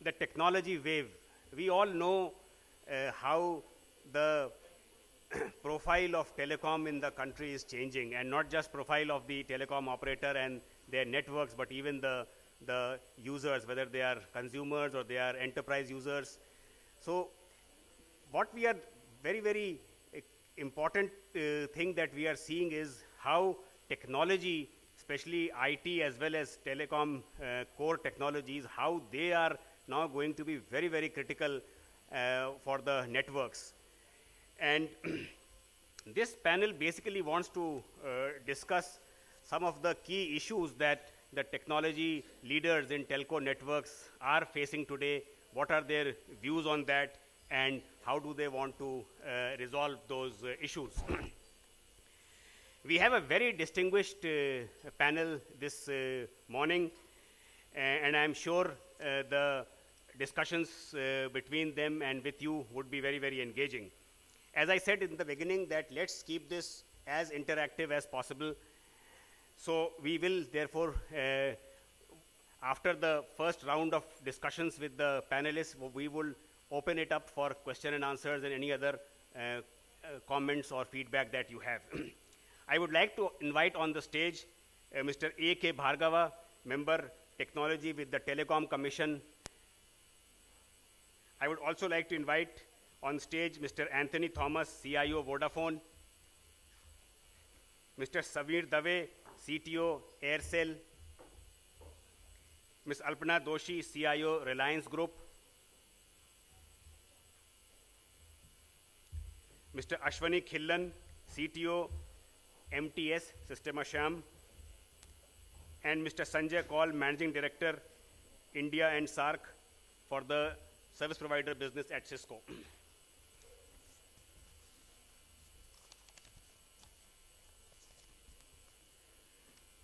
the technology wave. We all know how the profile of telecom in the country is changing, and not just profile of the telecom operator and their networks, but even the users, whether they are consumers or they are enterprise users. So what we are very important thing that we are seeing is how technology, especially IT as well as telecom core technologies, how they are now going to be very critical for the networks. And this panel basically wants to discuss some of the key issues that the technology leaders in telco networks are facing today. What are their views on that, and how do they want to resolve those issues? We have a very distinguished panel this morning, and I'm sure the discussions between them and with you would be very engaging. As I said in the beginning, that let's keep this as interactive as possible. So we will therefore, after the first round of discussions with the panelists, we will open it up for question and answers and any other comments or feedback that you have. I would like to invite on the stage Mr. A.K. Bhargava, Member Technology with the Telecom Commission. I would also like to invite on stage Mr. Anthony Thomas, CIO Vodafone, Mr. Saveer Dave, CTO Aircel, Ms. Alpana Doshi, CIO Reliance Group, Mr. Ashwani Khillan, CTO MTS Systema Sham, and Mr. Sanjay Kaul, Managing Director India and SARC for the service provider business at Cisco.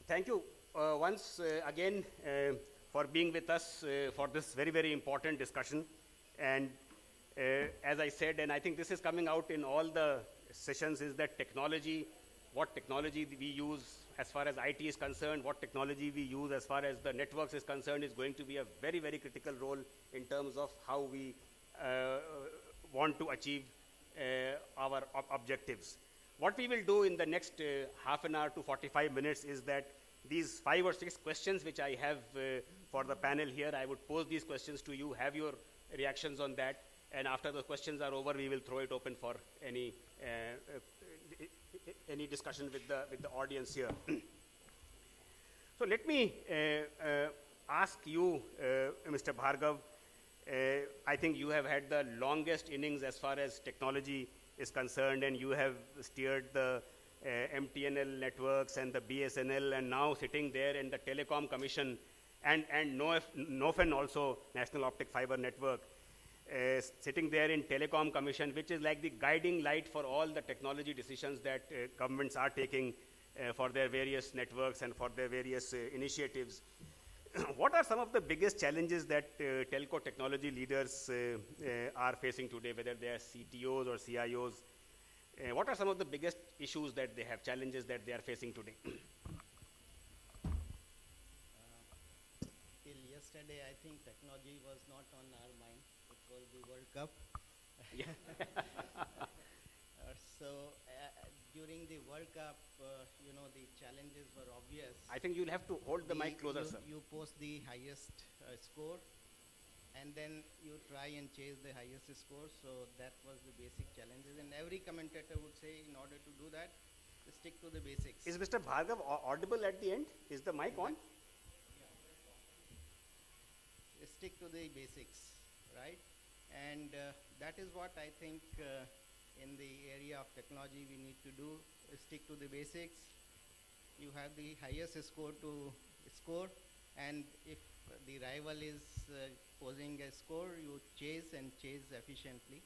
Thank you once again for being with us for this very important discussion. And as I said, and I think this is coming out in all the sessions, is that technology, what technology we use as far as IT is concerned, what technology we use as far as the networks is concerned, is going to be a very critical role in terms of how we want to achieve our objectives. What we will do in the next half an hour to 45 minutes is that these 5 or 6 questions which I have for the panel here, I would pose these questions to you, have your reactions on that, and after the questions are over, we will throw it open for any discussion with the audience here. So let me ask you, Mr. Bhargav, I think you have had the longest innings as far as technology is concerned, and you have steered the MTNL networks and the BSNL, and now sitting there in the Telecom Commission and NOFN also, National Optic Fiber Network, sitting there in Telecom Commission, which is like the guiding light for all the technology decisions that governments are taking for their various networks and for their various initiatives. What are some of the biggest challenges that telco technology leaders are facing today, whether they are CTOs or CIOs? What are some of the biggest issues that they have, challenges that they are facing today? Till yesterday, I think technology was not on our mind. It was the World Cup. Yeah. During the World Cup, the challenges were obvious. I think you'll have to hold the mic closer, sir. You post the highest score, and then you try and chase the highest score. So that was the basic challenges. And every commentator would say, in order to do that, stick to the basics. Is Mr. Bhargav audible at the end? Is the mic on? Yeah. Stick to the basics, right? And that is what I think in the area of technology we need to do, stick to the basics. You have the highest score to score, and if the rival is posing a score, you chase and chase efficiently.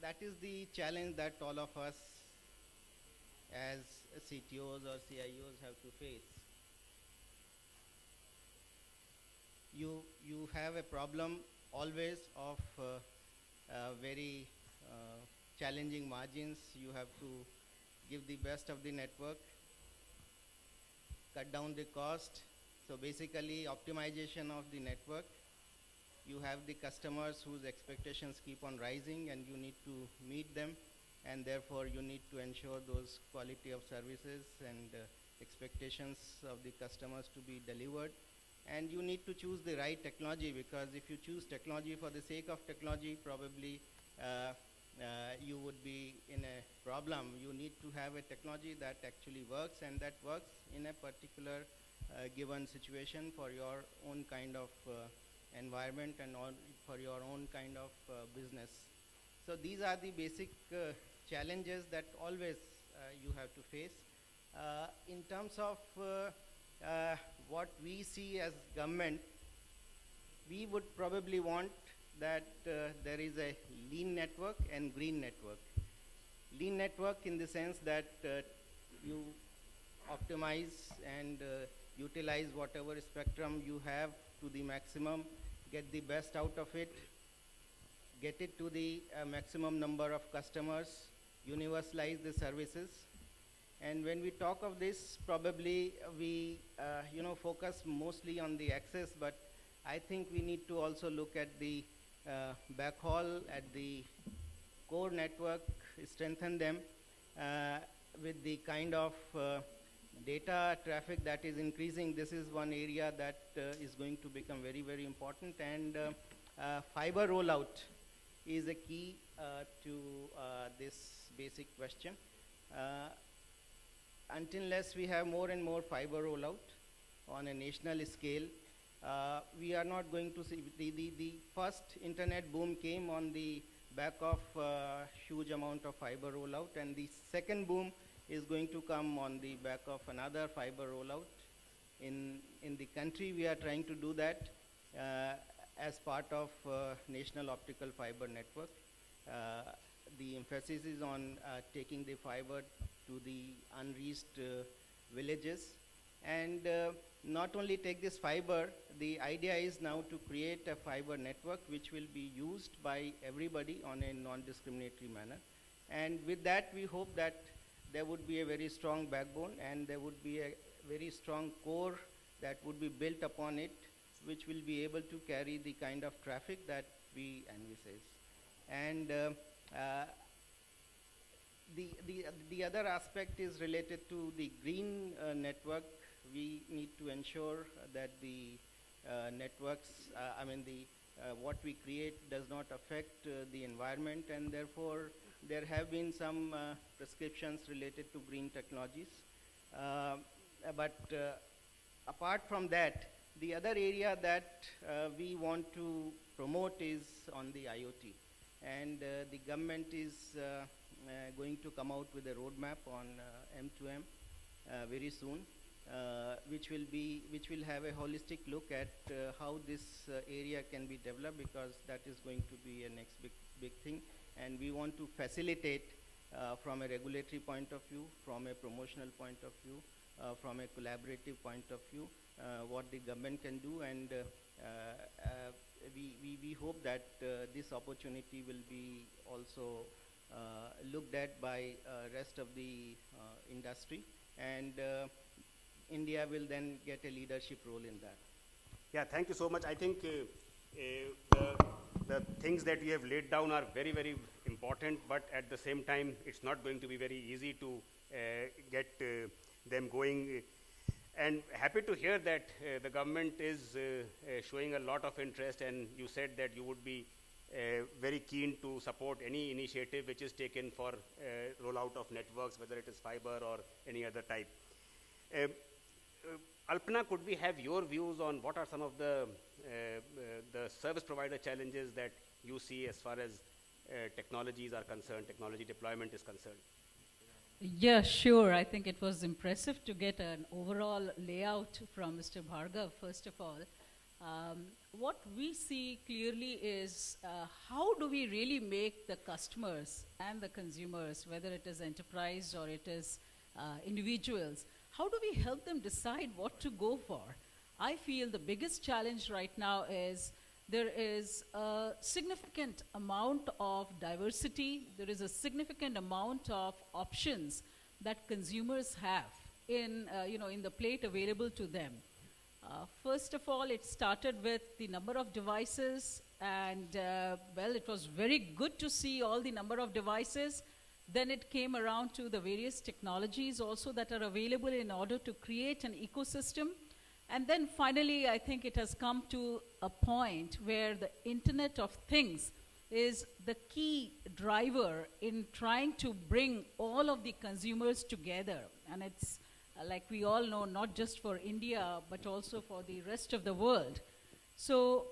That is the challenge that all of us as CTOs or CIOs have to face. You have a problem always of very challenging margins. You have to give the best of the network, cut down the cost, So basically optimization of the network. You have the customers whose expectations keep on rising and you need to meet them, and therefore you need to ensure those quality of services and expectations of the customers to be delivered. And you need to choose the right technology, because if you choose technology for the sake of technology, probably you would be in a problem. You need to have a technology that actually works and that works in a particular given situation for your own kind of environment and for your own kind of business. So these are the basic challenges that always you have to face. In terms of what we see as government, we would probably want that there is a lean network and green network. Lean network in the sense that you optimize and utilize whatever spectrum you have to the maximum, get the best out of it, get it to the maximum number of customers, universalize the services. And when we talk of this, probably we focus mostly on the access, but I think we need to also look at the backhaul, at the core network, strengthen them with the kind of data traffic that is increasing. This is one area that is going to become very, very important. And fiber rollout is a key to this basic question. Unless we have more and more fiber rollout on a national scale, we are not going to see the first internet boom came on the back of huge amount of fiber rollout, and the second boom is going to come on the back of another fiber rollout. In the country, we are trying to do that as part of National Optical Fiber Network. The emphasis is on taking the fiber to the unreached villages, and not only take this fiber, the idea is now to create a fiber network which will be used by everybody on a non-discriminatory manner. And with that, we hope that there would be a very strong backbone and there would be a very strong core that would be built upon it, which will be able to carry the kind of traffic that we envisage. And the other aspect is related to the green network. We need to ensure that the networks, what we create does not affect the environment, and therefore there have been some prescriptions related to green technologies. But apart from that, the other area that we want to promote is on the IoT. And the government is going to come out with a roadmap on M2M very soon, which will have a holistic look at how this area can be developed, because that is going to be a next big thing. And we want to facilitate from a regulatory point of view, from a promotional point of view, from a collaborative point of view, what the government can do. And we hope that this opportunity will be also looked at by rest of the industry, and India will then get a leadership role in that. Yeah, thank you so much. I think the things that you have laid down are very, very important, but at the same time, it's not going to be very easy to get them going. And happy to hear that the government is showing a lot of interest, and you said that you would be very keen to support any initiative which is taken for rollout of networks, whether it is fiber or any other type. Alpana, could we have your views on what are some of the service provider challenges that you see as far as technologies are concerned, technology deployment is concerned? Yeah, sure. I think it was impressive to get an overall layout from Mr. Bhargav, first of all. What we see clearly is how do we really make the customers and the consumers, whether it is enterprise or it is individuals, how do we help them decide what to go for? I feel the biggest challenge right now is there is a significant amount of diversity, there is a significant amount of options that consumers have in the plate available to them. First of all, it started with the number of devices, and well, it was very good to see all the number of devices. Then it came around to the various technologies also that are available in order to create an ecosystem. And then finally, I think it has come to a point where the Internet of Things is the key driver in trying to bring all of the consumers together. And it's like we all know, not just for India, but also for the rest of the world. So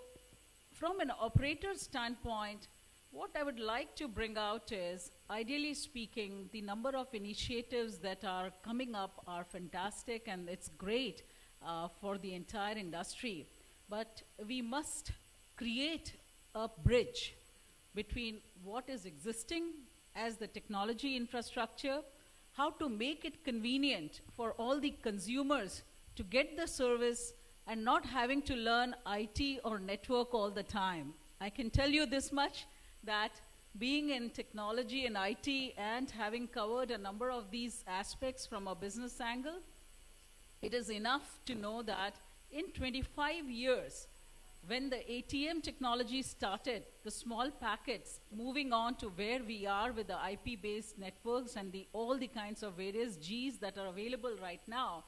from an operator standpoint, what I would like to bring out is, ideally speaking, the number of initiatives that are coming up are fantastic, and it's great for the entire industry. But we must create a bridge between what is existing as the technology infrastructure, how to make it convenient for all the consumers to get the service and not having to learn IT or network all the time. I can tell you this much, that being in technology and IT and having covered a number of these aspects from a business angle, it is enough to know that in 25 years, when the ATM technology started, the small packets moving on to where we are with the IP-based networks and all the kinds of various Gs that are available right now,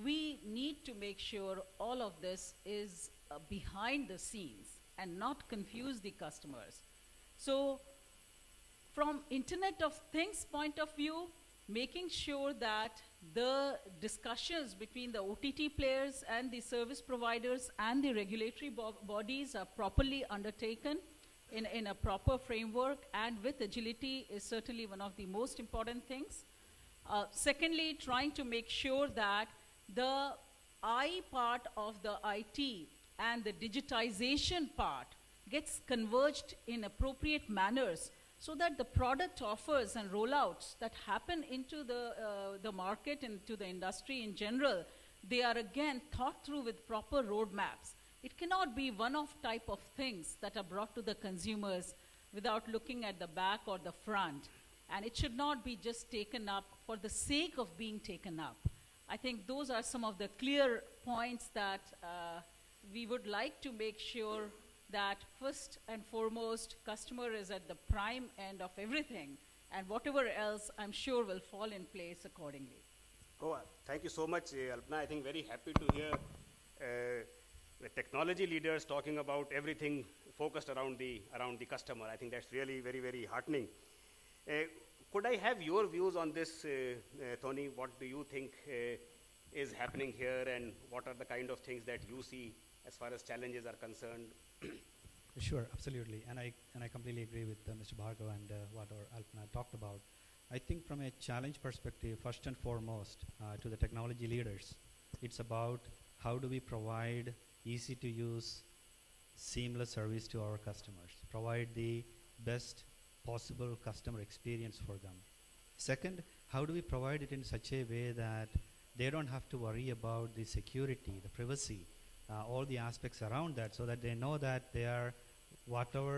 we need to make sure all of this is behind the scenes and not confuse the customers. So from Internet of Things point of view, making sure that the discussions between the OTT players and the service providers and the regulatory bodies are properly undertaken in a proper framework and with agility is certainly one of the most important things. Secondly, trying to make sure that the I part of the IT and the digitization part gets converged in appropriate manners, so that the product offers and rollouts that happen into the market and to the industry in general, they are again thought through with proper roadmaps. It cannot be one-off type of things that are brought to the consumers without looking at the back or the front. And it should not be just taken up for the sake of being taken up. I think those are some of the clear points that we would like to make sure that first and foremost, customer is at the prime end of everything, and whatever else, I'm sure, will fall in place accordingly. Oh, thank you so much, Alpna. I think very happy to hear the technology leaders talking about everything focused around the customer. I think that's really very, very heartening. Could I have your views on this, Tony? What do you think is happening here, and what are the kind of things that you see as far as challenges are concerned? Sure, absolutely, and I completely agree with Mr. Bhargav and what our Alpna talked about. I think from a challenge perspective, first and foremost, to the technology leaders, it's about how do we provide easy to use, seamless service to our customers, provide the best possible customer experience for them. Second, how do we provide it in such a way that they don't have to worry about the security, the privacy, all the aspects around that, so that they know that they are whatever